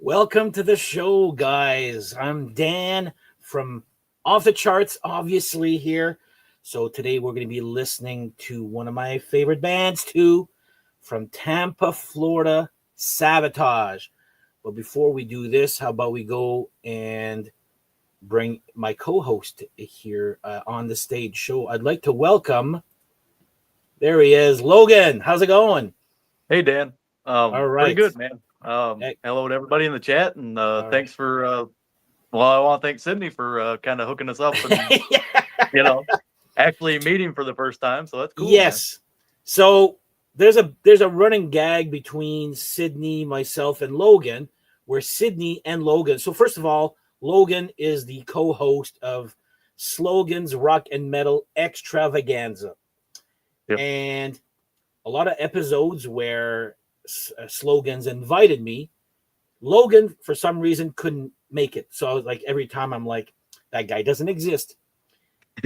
Welcome to the show, guys. I'm Dan from Off the Charts, obviously, here. So today we're going to be listening to one of my favorite bands, too, from Tampa, Florida, SAVATAGE. But before we do this, how about we go and bring my co-host here on the stage show. I'd like to welcome, there he is, Logan. How's it going? Hey, Dan. All right. Pretty good, man. Hello to everybody in the chat, and thanks for, I want to thank Sydney for kind of hooking us up and, actually meeting for the first time. So that's cool. Yes. Man. So there's a running gag between Sydney, myself, and Logan, where Sydney and Logan. So first of all, Logan is the co-host of Slogans Rock and Metal Extravaganza. Yep. And a lot of episodes where Slogans invited me, Logan, for some reason, couldn't make it. So I was like, every time I'm like, that guy doesn't exist.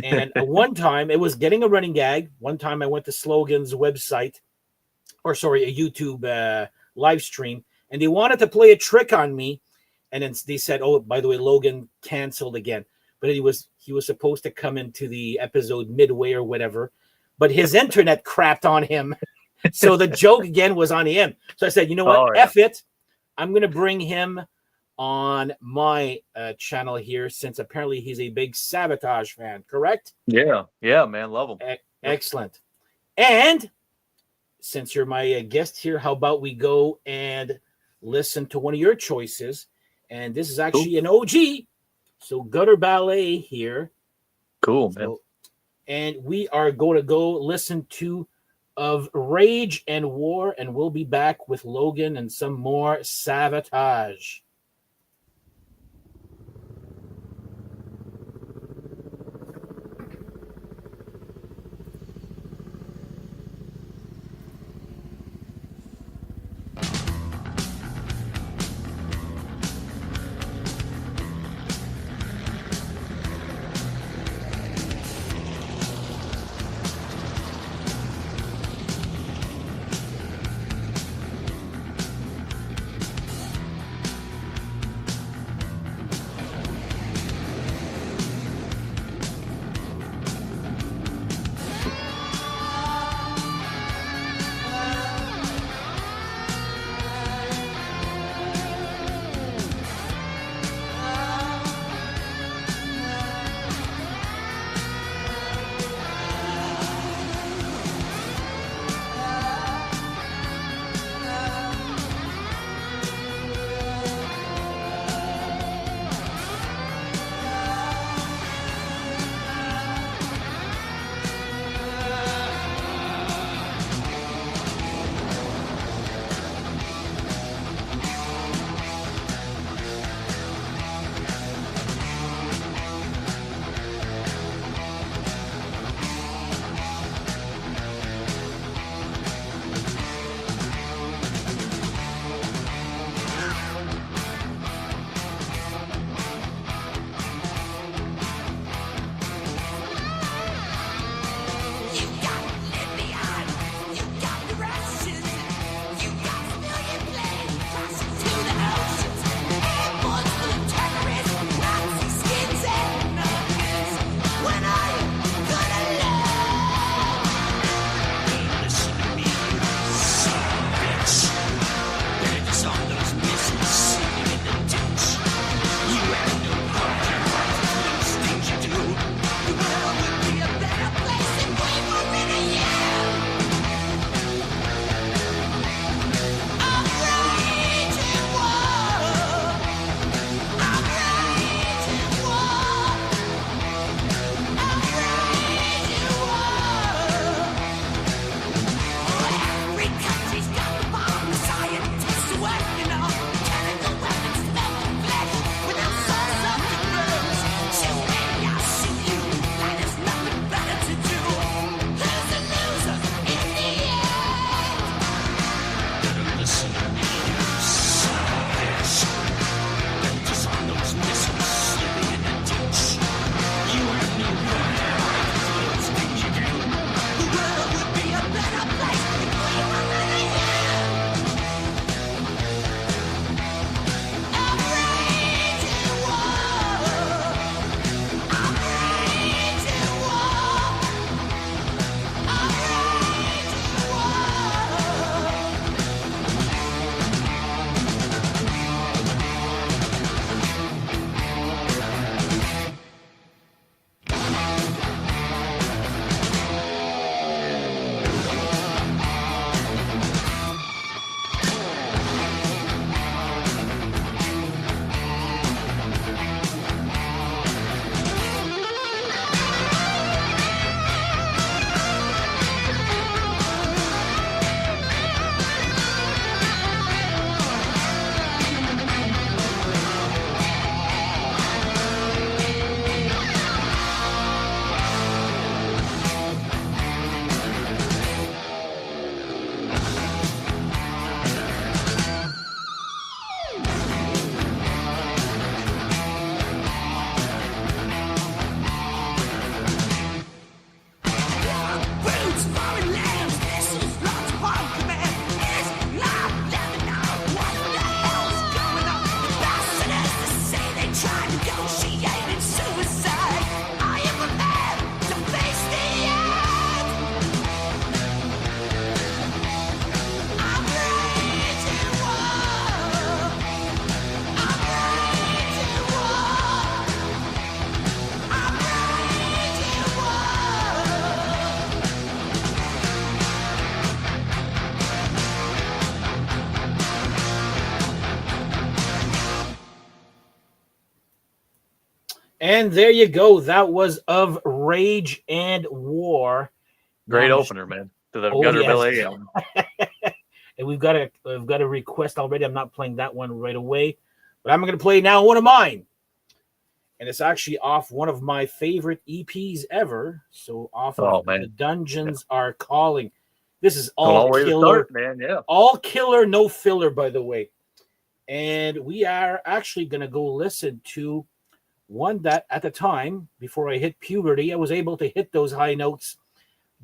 And one time, it was getting a running gag. One time I went to Slogans' website, a YouTube live stream, and they wanted to play a trick on me. And then they said, oh, by the way, Logan canceled again. But he was supposed to come into the episode midway or whatever. But his internet crapped on him. So the joke again was on him. So I said, you know what? F it. I'm going to bring him on my channel here, since apparently he's a big SAVATAGE fan, correct? Yeah, man. Love him. Excellent. And since you're my guest here, how about we go and listen to one of your choices? And this is actually an OG. So Gutter Ballet here. Cool, man. And we are going to go listen to Of Rage and War, and we'll be back with Logan and some more SAVATAGE. And there you go. That was Of Rage and War. Great opener, man. To the Gutter Bill AM. And we've got a request already. I'm not playing that one right away, but I'm going to play now one of mine. And it's actually off one of my favorite EPs ever. So off of The Dungeons Are Calling. This is all killer, man. Yeah. All killer, no filler, by the way. And we are actually going to go listen to one that at the time, before I hit puberty, I was able to hit those high notes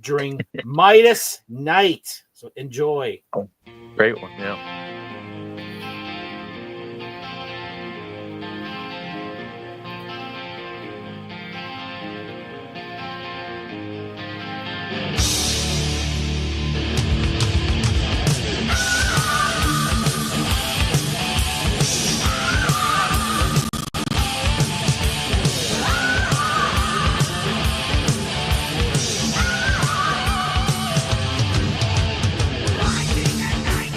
during Midas Night. So enjoy. Great one, yeah. Lightning and night,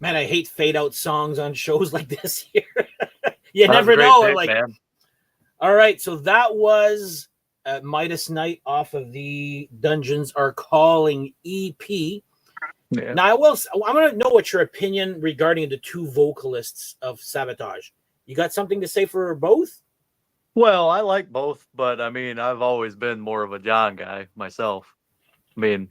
Man, I hate fade out songs on shows like this here. You never know. Pick, like, man. All right, so that was Midas Knight off of the Dungeons Are Calling EP. Yeah. Now, I'm going to know what your opinion regarding the two vocalists of SAVATAGE. You got something to say for both? Well, I like both, but I mean, I've always been more of a John guy myself. I mean,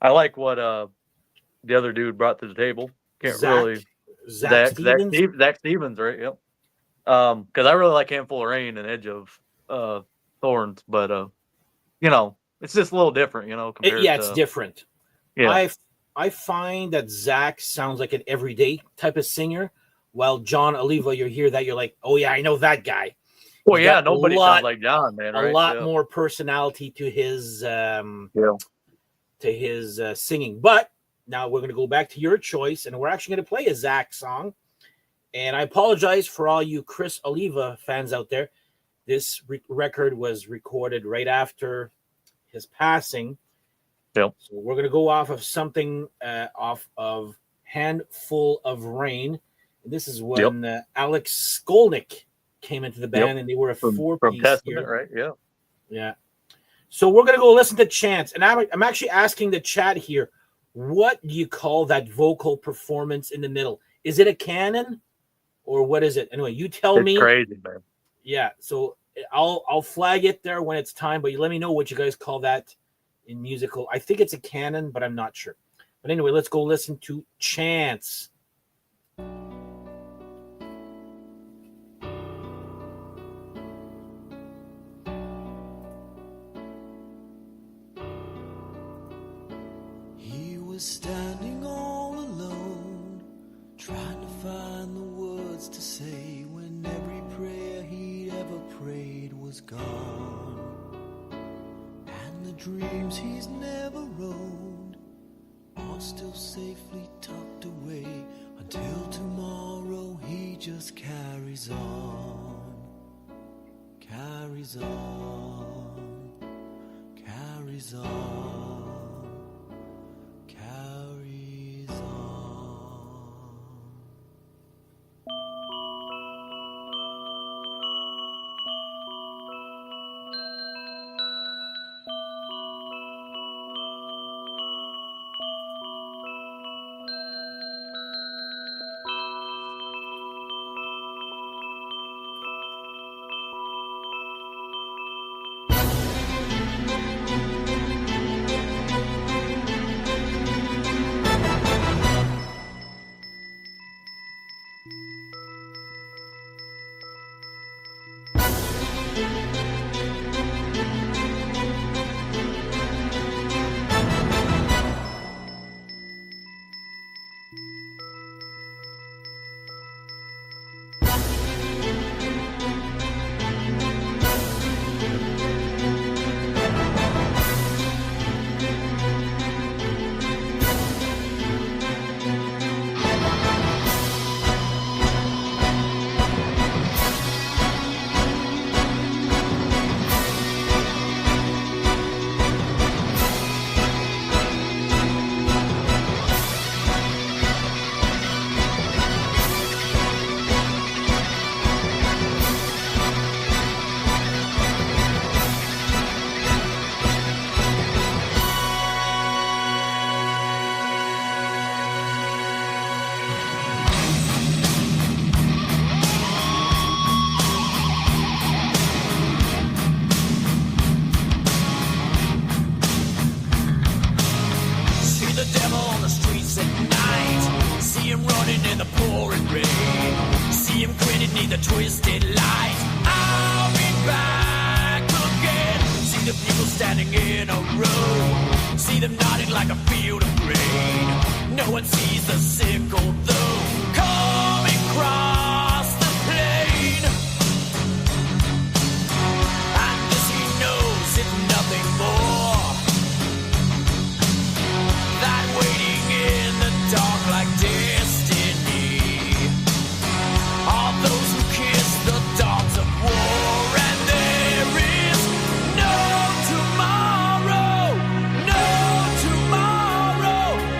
I like what the other dude brought to the table. Can't really Zach Stevens, right? Yep. Because I really like Handful of Rain and Edge of Thorns, but you know, it's just a little different, you know. It's different. Yeah, I find that Zach sounds like an everyday type of singer, while John Oliva, you hear that, you're like, oh yeah, I know that guy. Well, yeah, nobody sounds like John, man. A lot more personality to his singing. But now we're going to go back to your choice, and we're actually going to play a Zach song. And I apologize for all you Chris Oliva fans out there. This record was recorded right after his passing. Yep. So we're going to go off of something off of Handful of Rain. And this is when Alex Skolnick came into the band, and they were a four-piece from Testament, right? Yeah. Yeah. So we're going to go listen to Chance. And I'm actually asking the chat here, what do you call that vocal performance in the middle? Is it a canon or what is it? Anyway, you tell me. It's crazy, man. Yeah. So I'll flag it there when it's time, but you let me know what you guys call that in musical. I think it's a canon, but I'm not sure. But anyway, let's go listen to Chance. Standing all alone, trying to find the words to say when every prayer he'd ever prayed was gone, and the dreams he's never owned are still safely tucked away. Until tomorrow he just carries on, carries on, carries on. Carries on.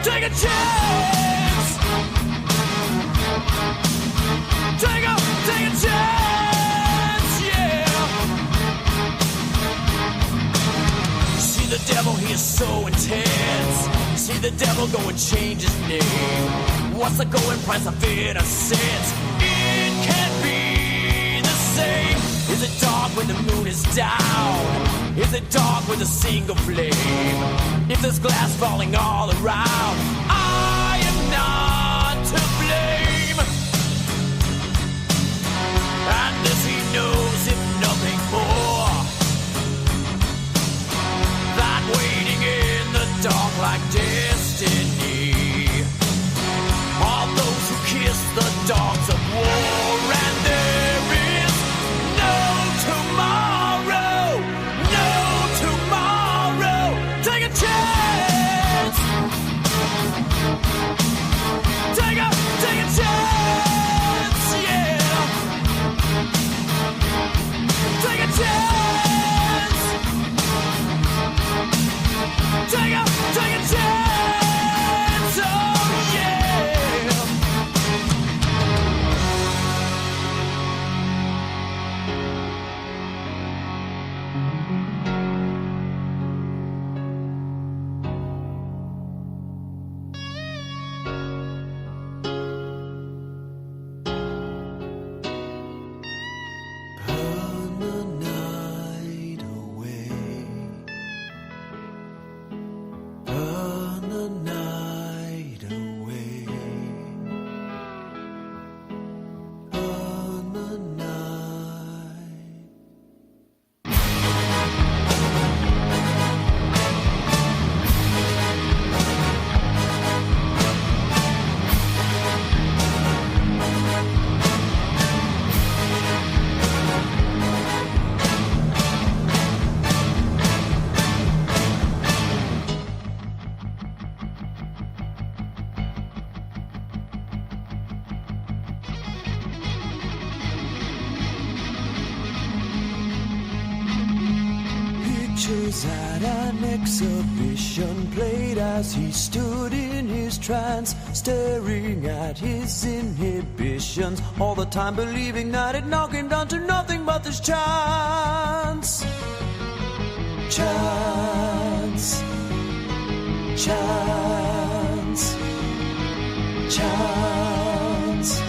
Take a chance. so intense. See the devil go and change his name. What's the going price of innocence? It can't be the same. Is it dark when the moon is down? Is it dark with a single flame? If there's glass falling all around, I am not to blame. And this he knows, if nothing more, that waiting in the dark like destiny are those who kiss the dogs of war. And there is no tomorrow, no tomorrow. Take a chance. Take a chance, yeah. Take a chance. Take a chance, oh yeah. Burn the night away. Burn the night away. Burn the night. Pictures at an exhibition played as he stood in his trance, staring at his inhibitions, all the time believing that it now came down to nothing but this chance. Chance. Chance. Chance.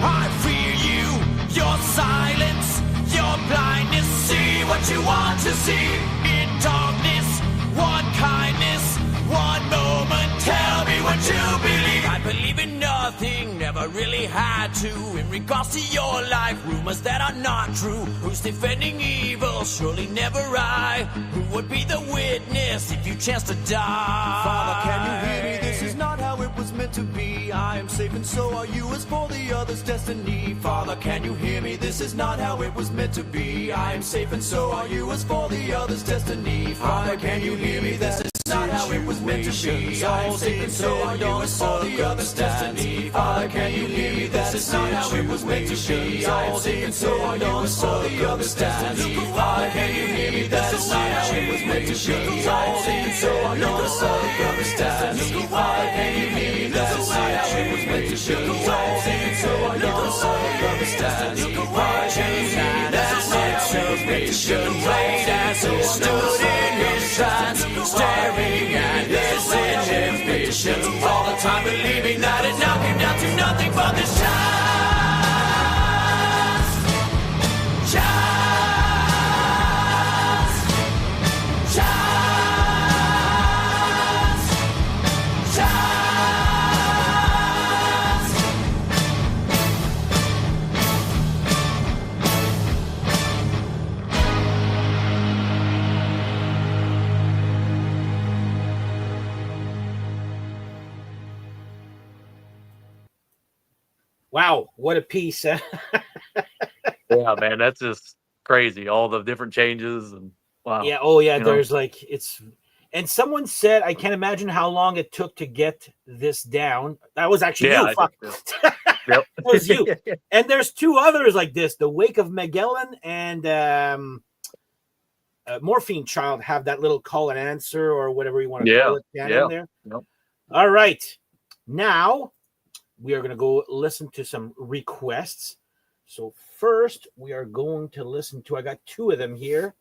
I fear you, your silence, your blindness. See what you want to see in darkness. One kindness, one moment. Tell me what you believe. I believe in nothing, never really had to. In regards to your life, rumors that are not true. Who's defending evil? Surely never I. Who would be the witness if you chance to die? Father, can you hear me? This is not how it was meant to be. I am safe and so are you, as for the other's destiny. Father, can you hear me? This is not how it was meant to be. I am safe and so are you, as for the other's destiny. Father, can you hear me? This is not how it was meant to be. I am safe and so are you, as for the other's destiny. Father, can you hear me? This is not how it was meant to be. I am safe and so are you, as for the other's destiny. Father, can you hear me? This is not how it was meant to be. I am safe and so are you, as for the other's destiny. Father, can you hear me? This is not how it was meant to be. I am safe and so are you, as for the other's destiny. Father, can you hear me? This is not how it was meant to be. Played as he stood in his trance, staring at his inhibitions, all the time believing that it now came down to nothing but this chance. Chance. Chance. Chance. Wow, what a piece. Yeah, man, that's just crazy. All the different changes and wow. Yeah, oh yeah, You know? there's like it's and someone said I can't imagine how long it took to get this down. That was actually Yeah, you. I Fuck. think Yep. It was you. And there's two others like this. The Wake of Magellan and Morphine Child have that little call and answer or whatever you want to call it down in there. Yep. All right. Now we are going to go listen to some requests. So first we are going to listen to, I got two of them here.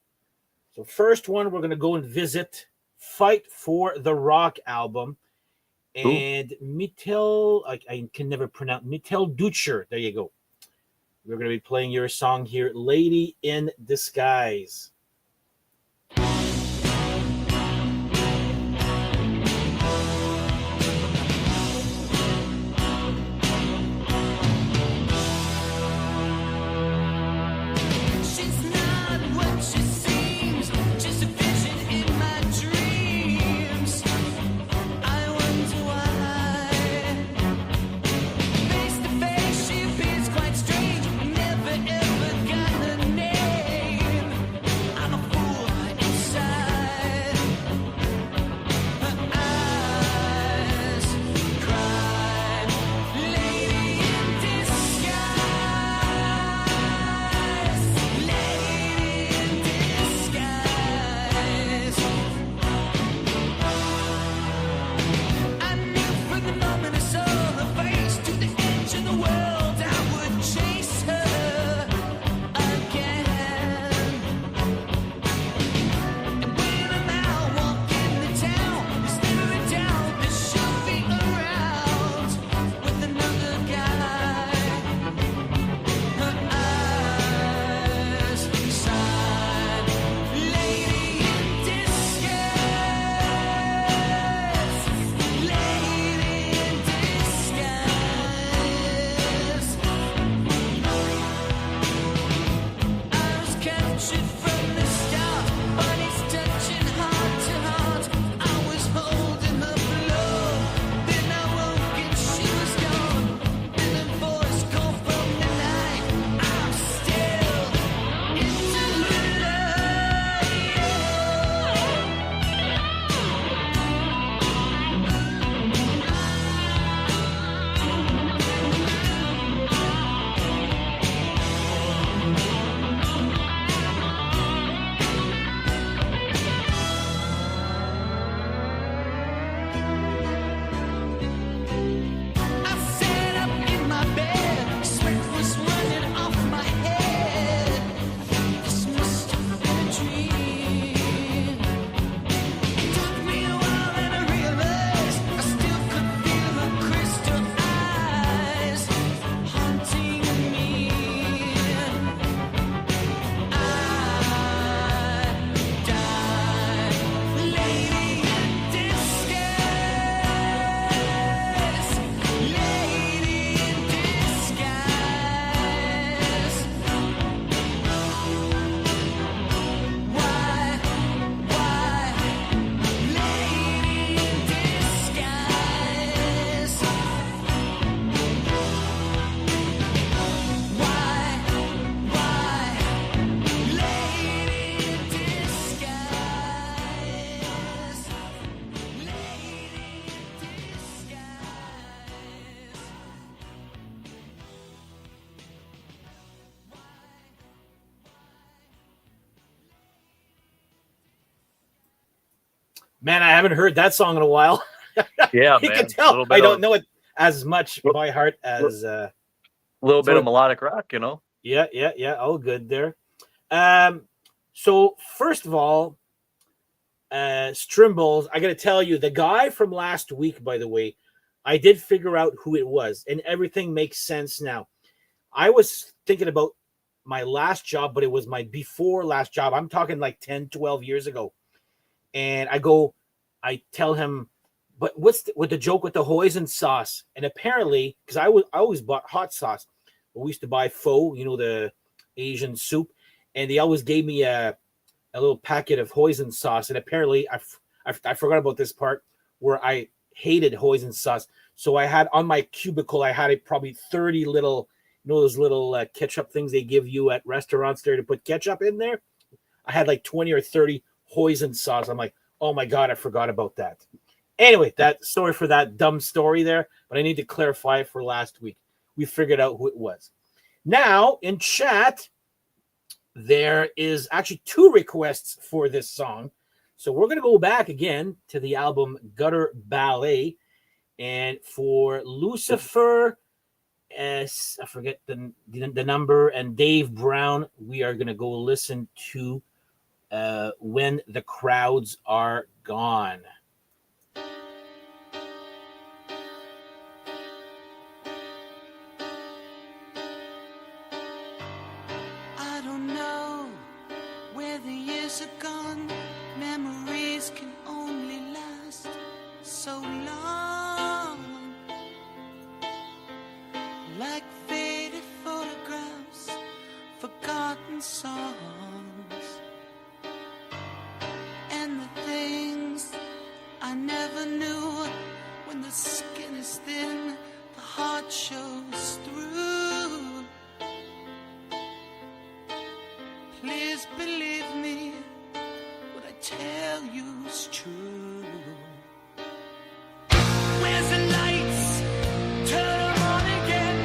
So first one, we're going to go and visit Fight for the Rock album. And Mittel, I can never pronounce, Mittel Ducher. There you go. We're going to be playing your song here, Lady in Disguise. Man, I haven't heard that song in a while. Yeah, You man. can tell I don't know it as much by heart as a little bit of melodic rock, you know. Yeah. All good there. So first of all, Strimbles, I got to tell you, the guy from last week, by the way, I did figure out who it was, and everything makes sense now. I was thinking about my last job, but it was my before last job. I'm talking like 10, 12 years ago. And I tell him, but what's with the joke with the hoisin sauce? And apparently, because I always bought hot sauce. We used to buy pho, you know, the Asian soup, and they always gave me a little packet of hoisin sauce. And apparently, I forgot about this part where I hated hoisin sauce. So I had on my cubicle, I had probably 30 little, you know, those little ketchup things they give you at restaurants there to put ketchup in there. I had like 20 or 30 hoisin sauce. I'm like, oh my God, I forgot about that. Anyway, sorry for that dumb story there, but I need to clarify it for last week. We figured out who it was. Now, in chat, there is actually 2 requests for this song. So we're going to go back again to the album Gutter Ballet. And for Lucifer, I forget the number, and Dave Brown, we are going to go listen to when the crowds are gone. I don't know where the years are gone. Memories can only last so long. Like faded photographs, forgotten songs, and the things I never knew. When the skin is thin, the heart shows through. Please believe me, what I tell you is true. Where's the lights? Turn 'em on again.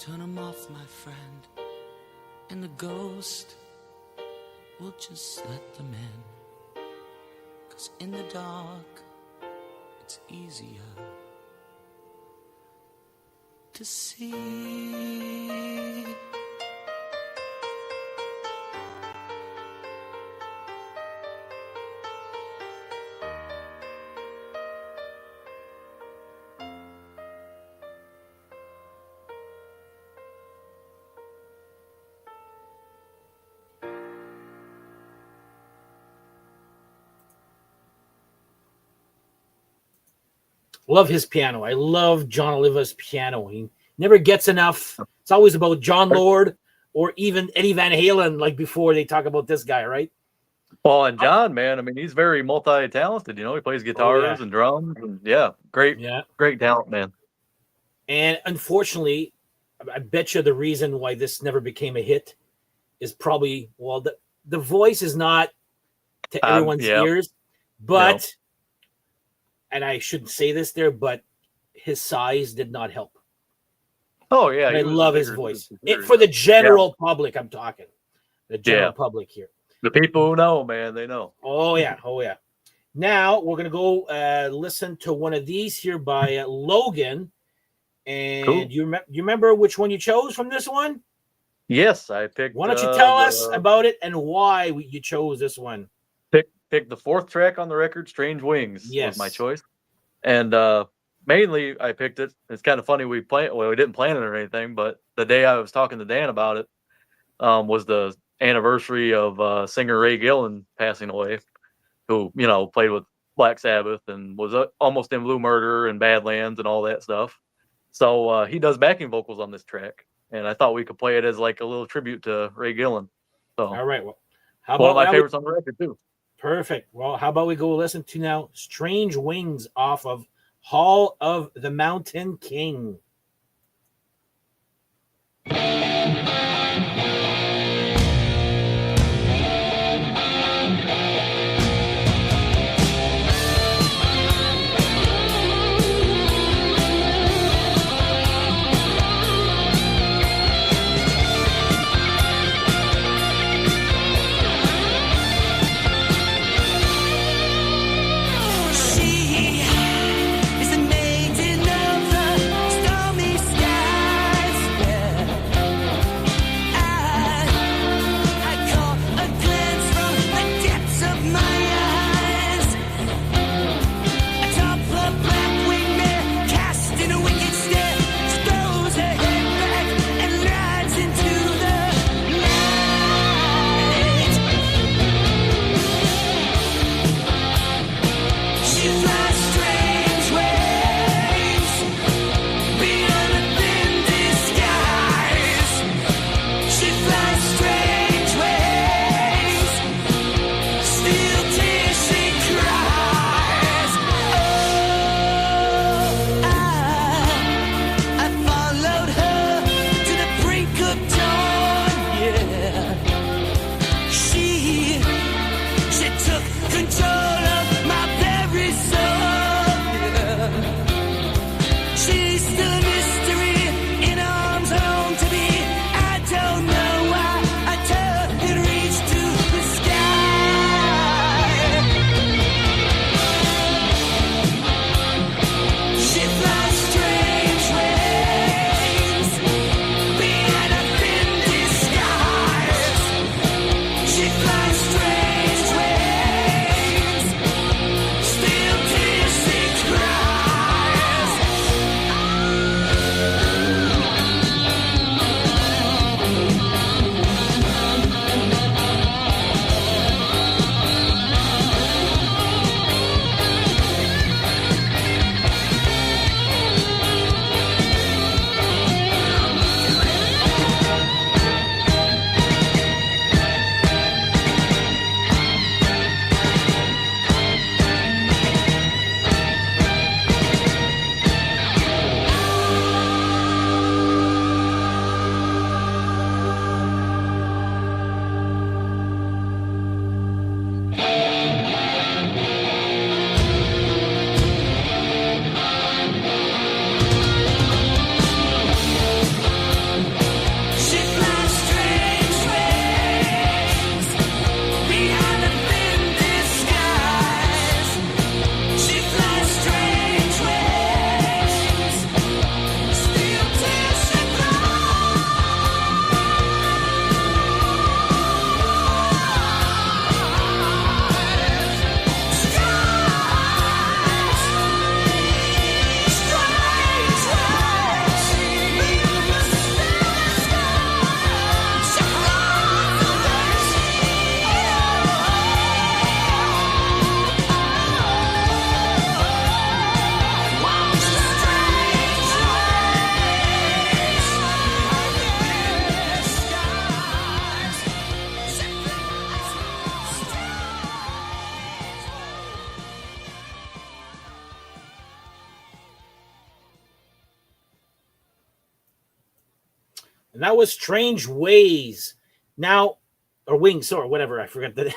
Turn 'em off, my friend, and the ghost will just let them in. 'Cause in the dark, it's easier to see. Love his piano. I love John Oliva's piano. He never gets enough. It's always about John Lord or even Eddie Van Halen, like before they talk about this guy, right? Well, and John, man, I mean, he's very multi-talented. You know, he plays guitars and drums. And great talent, man. And unfortunately, I bet you the reason why this never became a hit is probably, well, the voice is not to everyone's ears, but, and I shouldn't say this there, but his size did not help. Oh, yeah. I love his voice. For the general public, I'm talking. The general public here. The people who know, man, they know. Oh, yeah. Oh, yeah. Now, we're going to go listen to one of these here by Logan. And cool. you remember which one you chose from this one? Yes, I picked. Why don't you tell us about it and why you chose this one? Picked the fourth track on the record, Strange Wings, was my choice. And mainly I picked it. It's kind of funny we didn't plan it or anything, but the day I was talking to Dan about it was the anniversary of singer Ray Gillen passing away, who, you know, played with Black Sabbath and was almost in Blue Murder and Badlands and all that stuff. So he does backing vocals on this track, and I thought we could play it as like a little tribute to Ray Gillen. So all right, well, how about one of my favorites on the record too. Perfect. Well, how about we go listen to now Strange Wings off of Hall of the Mountain King. She is a maiden of the stars. And that was Strange Ways. Now, or Wings, or whatever. I forgot that.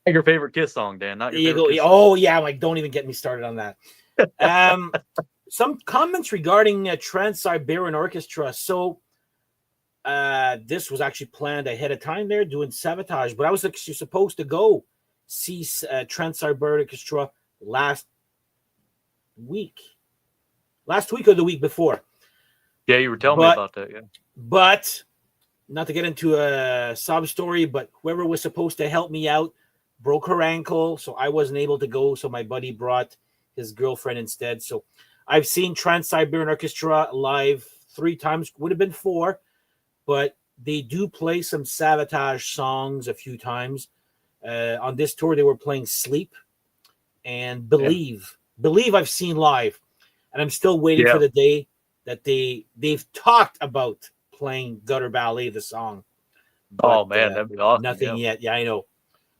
Your favorite Kiss song, Dan? Not your you favorite go. Kiss Oh yeah, like don't even get me started on that. Some comments regarding Trans-Siberian Orchestra. So this was actually planned ahead of time. There doing SAVATAGE, but I was actually supposed to go see Trans-Siberian Orchestra last week or the week before. Yeah, you were telling me about that. Yeah, but not to get into a sob story, but whoever was supposed to help me out broke her ankle, so I wasn't able to go. So my buddy brought his girlfriend instead. So I've seen Trans-Siberian Orchestra live 3 times, would have been 4, but they do play some SAVATAGE songs a few times. On this tour, they were playing Sleep and Believe. Believe I've seen live, and I'm still waiting for the day that they've talked about playing Gutter Ballet, the song. But, man, that'd be awesome. Nothing yet. Yeah, I know.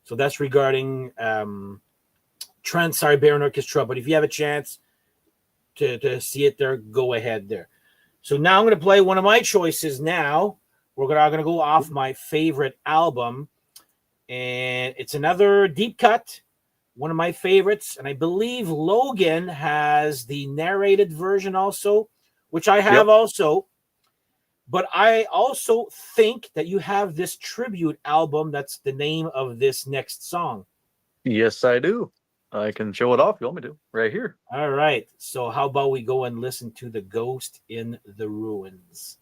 So that's regarding Trans-Siberian Orchestra. But if you have a chance to see it there, go ahead there. So now I'm going to play one of my choices now. We're going to go off my favorite album. And it's another deep cut, one of my favorites. And I believe Logan has the narrated version also, which I have also. But I also think that you have this tribute album. That's the name of this next song. Yes, I do. I can show it off. You want me to? Right here. All right. So how about we go and listen to The Ghost in the Ruins?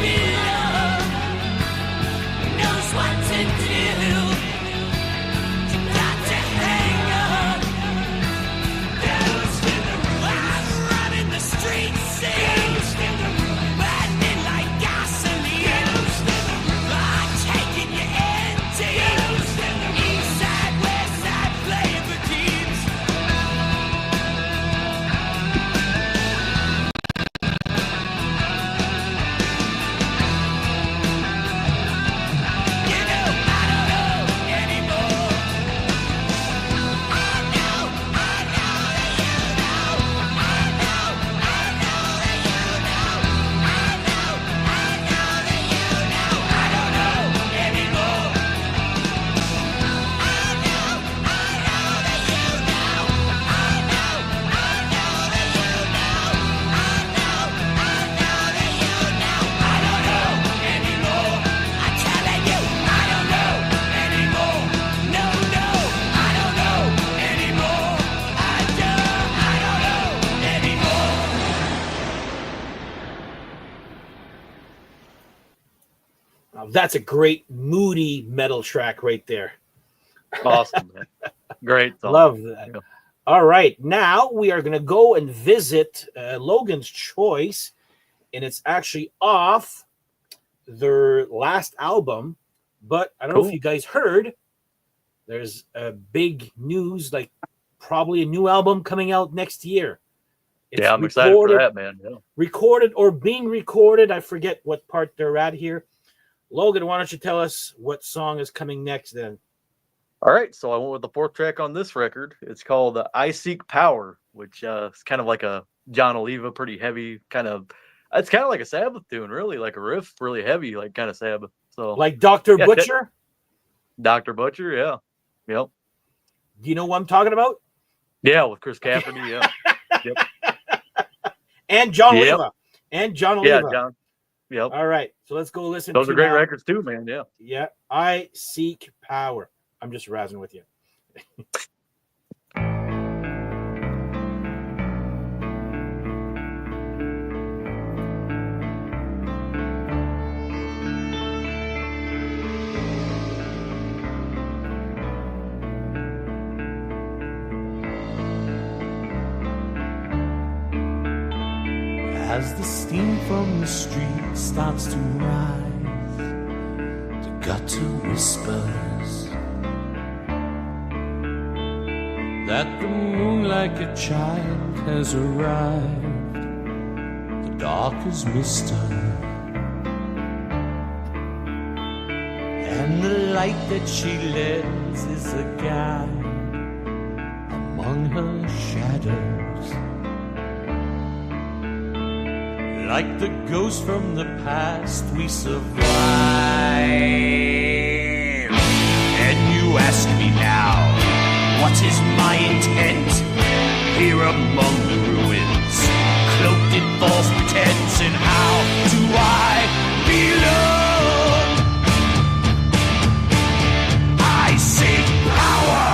below knows what to do. You got to hang on. Those in the room. I'm running the streets, burning like gasoline. I'm taking you empty. East side, west side, playing for keeps. You know, I don't know anymore. I know that you know. I know that you know. I know that you know. I don't know anymore. I know that you know. I know that you know. I know that you know. I don't know anymore. I'm telling you, I don't know anymore. No, I don't know anymore. I don't know anymore. Now, that's a great moody metal track right there. Awesome, man. Great song. Love that. Yeah. All right, now we are going to go and visit Logan's Choice, and it's actually off their last album. But I don't know if Cool. you guys heard, there's a big news, like probably a new album coming out next year. It's Yeah, I'm excited for that, man. Yeah. recorded or being recorded. I forget what part they're at here. Logan, why don't you tell us what song is coming next then? All right, so I went with the fourth track on this record. It's called "I Seek Power," which is kind of like a John Oliva, pretty heavy kind of. It's kind of like a Sabbath tune, really, like a riff, really heavy, like kind of Sabbath. So Like Dr. Yeah, Butcher? Dr. Butcher, yeah, yep, Do you know what I'm talking about? yeah, with Chris Cafferty, yeah, And John Yep. Oliva. And John yeah, Oliva. John, yep. All right, so let's go listen Those to are great now. records too, man. Yeah. Yeah, I Seek Power. I'm just razzing with you. As the steam from the street starts to rise, the gutter whispers that the moon like a child has arrived. The dark is mister, and the light that she lends is a guide among her shadows. Like the ghost from the past, we survive. And you ask me now, what is my intent? Here among the ruins, cloaked in false pretense, and how do I belong? I seek power,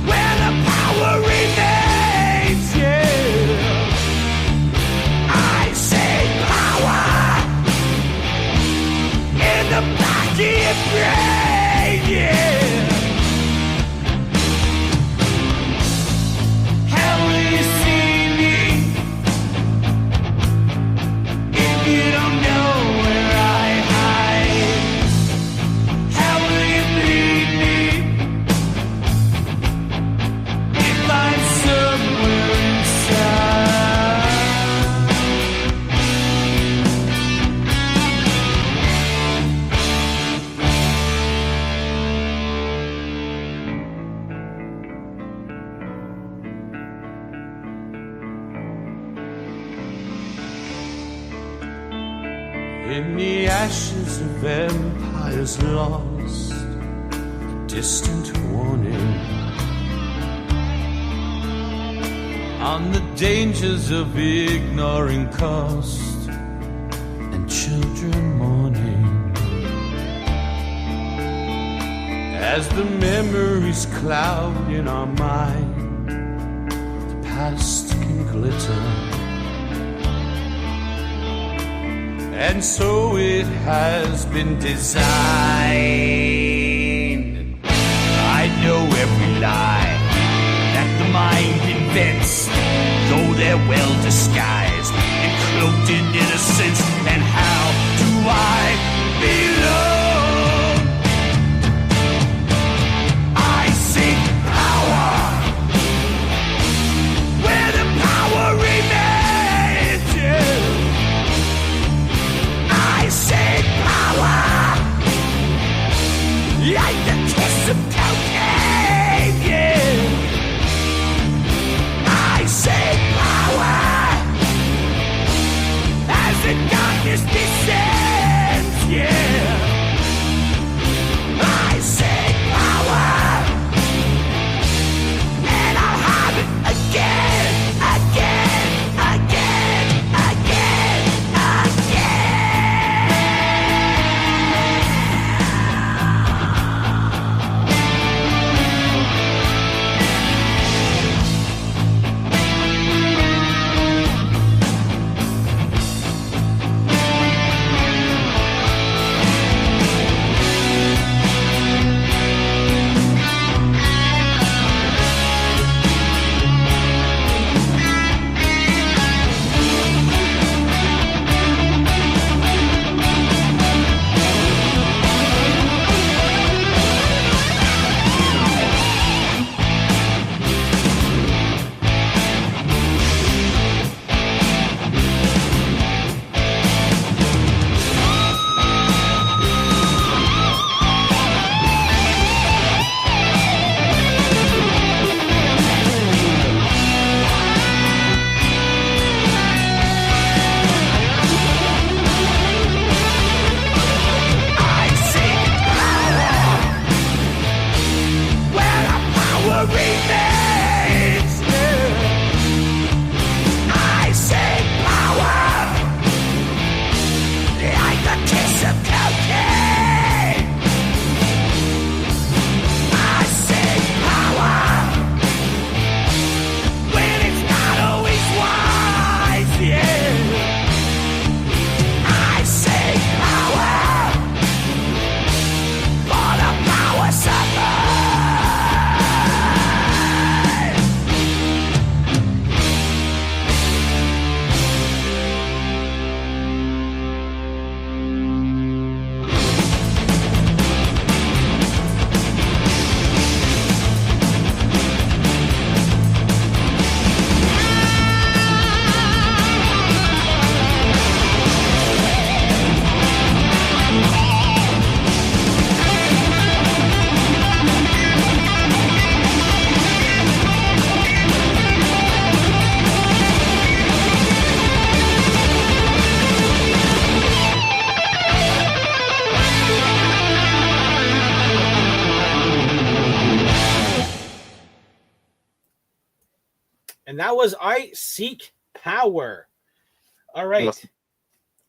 where the power remains, yeah. I say power in the back of your brain, yeah. How will you see me if you don't know where I hide? How will you bleed me if I'm somewhere inside? In the ashes of empires lost, a distant warning on the dangers of ignoring cost and children mourning. As the memories cloud in our mind, the past can glitter. and so it has been designed. I know every lie that the mind invents, though they're well disguised and cloaked in innocence. And how do I belong? I seek power where the power remains. I seek power like the kiss of cocaine. I seek power as the darkness descends. I seek power, and I'll have it again, again, again, again, And that was I Seek Power. All right. Yes.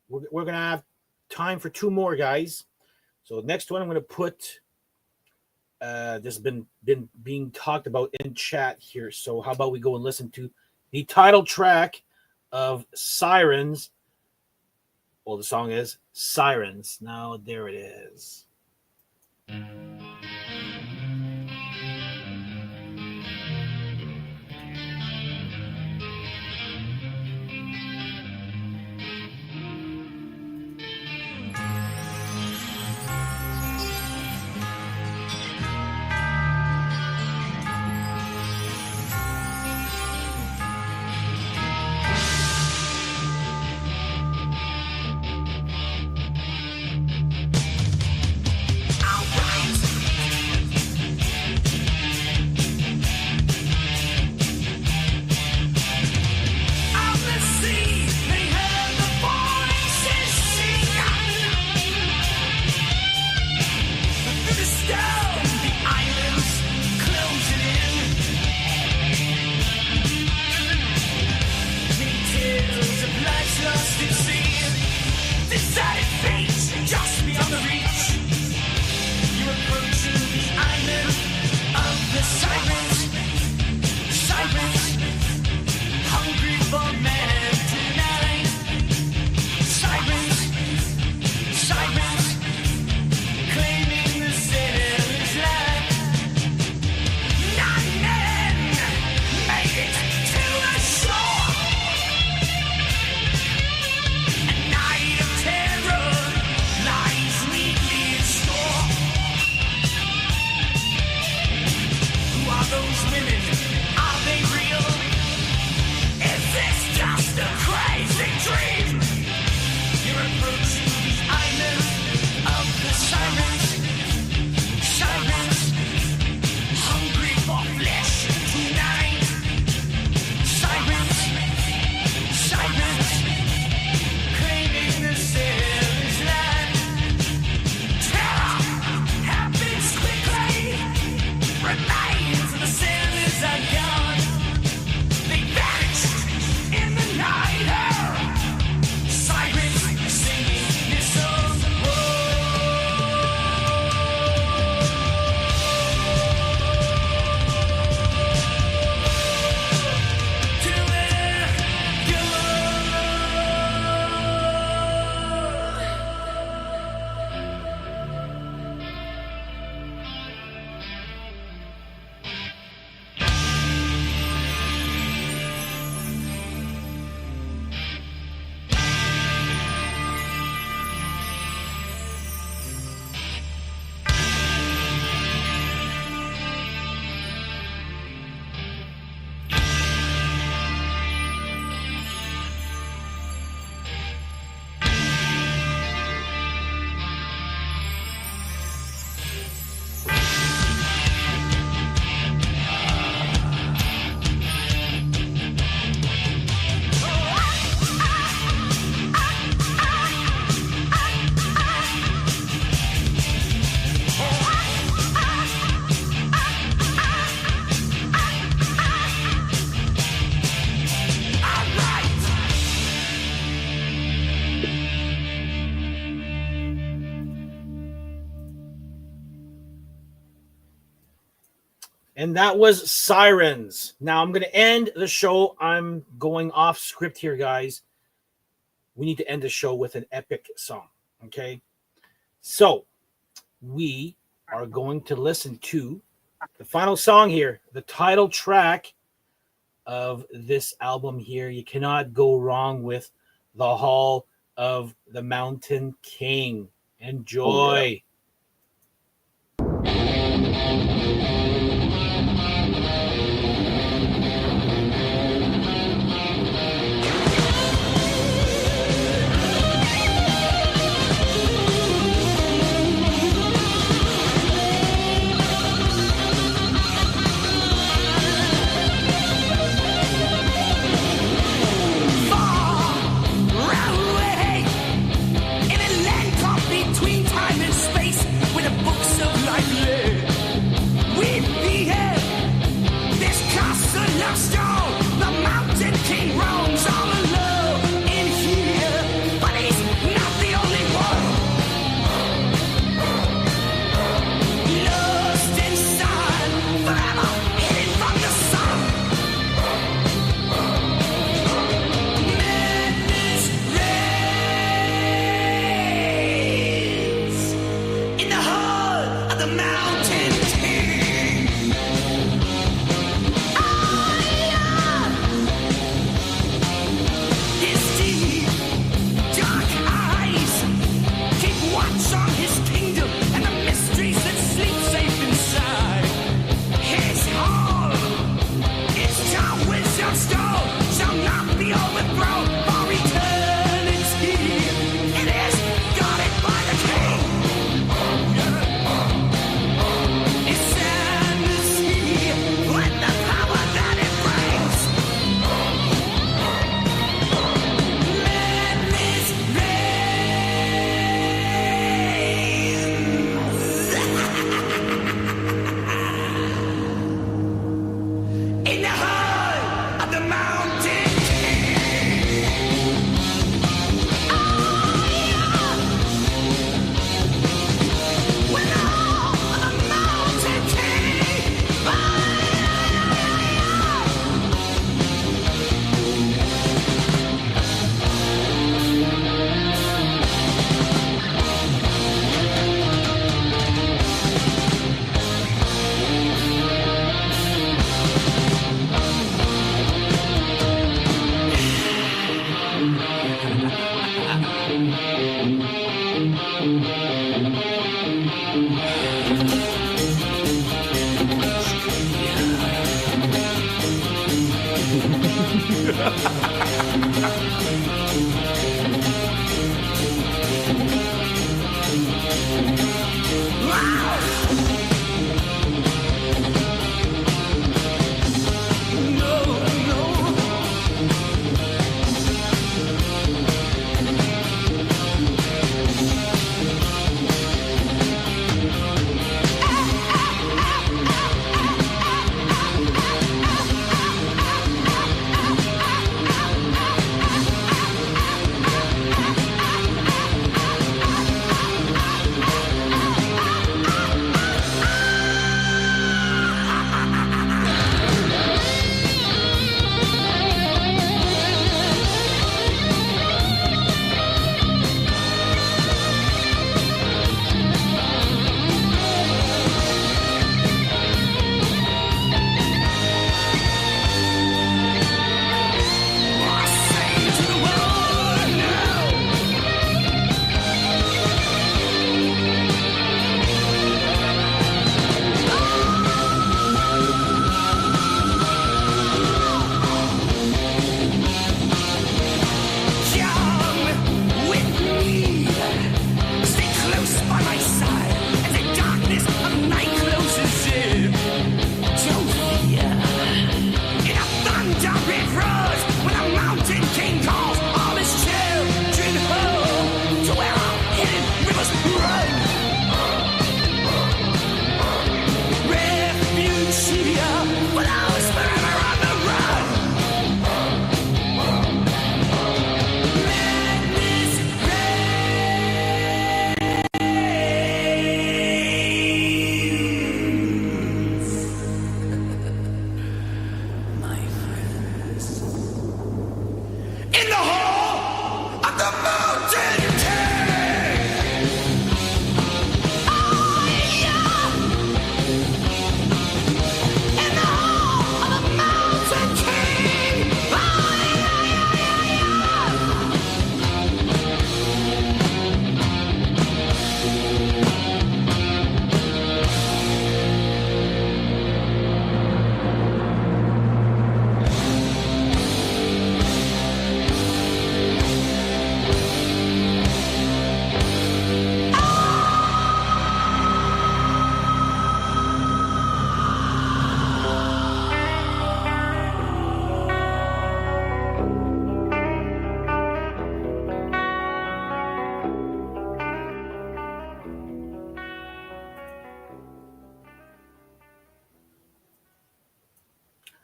We're going to have time for two more, guys. So next one I'm going to put, this has been being talked about in chat here. So how about we go and listen to the title track of Sirens. Well, the song is Sirens. Now there it is. Alright. And that was Sirens. Now I'm going to end the show. I'm going off script here, guys. We need to end the show with an epic song. Okay. So we are going to listen to the final song here, the title track of this album here. You cannot go wrong with The Hall of the Mountain King. Enjoy. Between time and space, where the books of life live.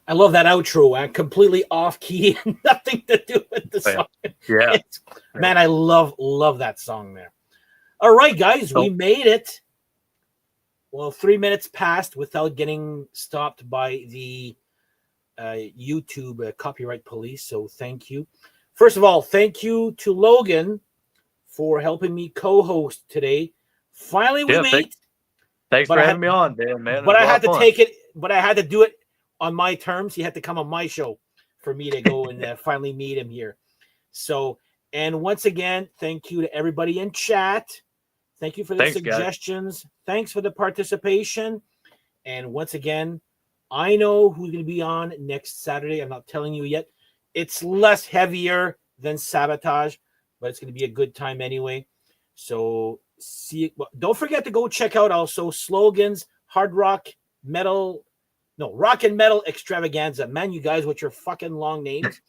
I love that outro, man. Completely off key, nothing to do with the song. Yeah. Man, I love that song there. All right, guys, we made it. Well, 3 minutes passed without getting stopped by the YouTube copyright police. So thank you. First of all, thank you to Logan for helping me co-host today. Finally, we meet. Thanks for having me on, Dan, man. But I had to take it. But I had to do it on my terms. He had to come on my show for me to go and finally meet him here. So, and once again, thank you to everybody in chat. Thank you for the suggestions. Guys. Thanks for the participation. And once again, I know who's going to be on next Saturday. I'm not telling you yet. It's less heavier than Sabotage, but it's going to be a good time anyway. So don't forget to go check out also Slogans, rock and metal extravaganza. Man, you guys with your fucking long names.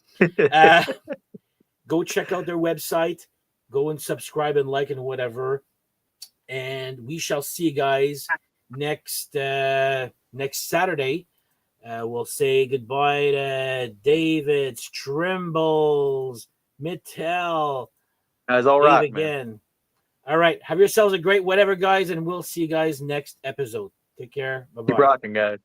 Go check out their website. Go and subscribe and like and whatever. And we shall see you guys next Saturday. We'll say goodbye to David's, Trimbles, Mittel. Guys, all right again. Man. All right. Have yourselves a great whatever, guys, and we'll see you guys next episode. Take care. Bye-bye. Keep rocking, guys.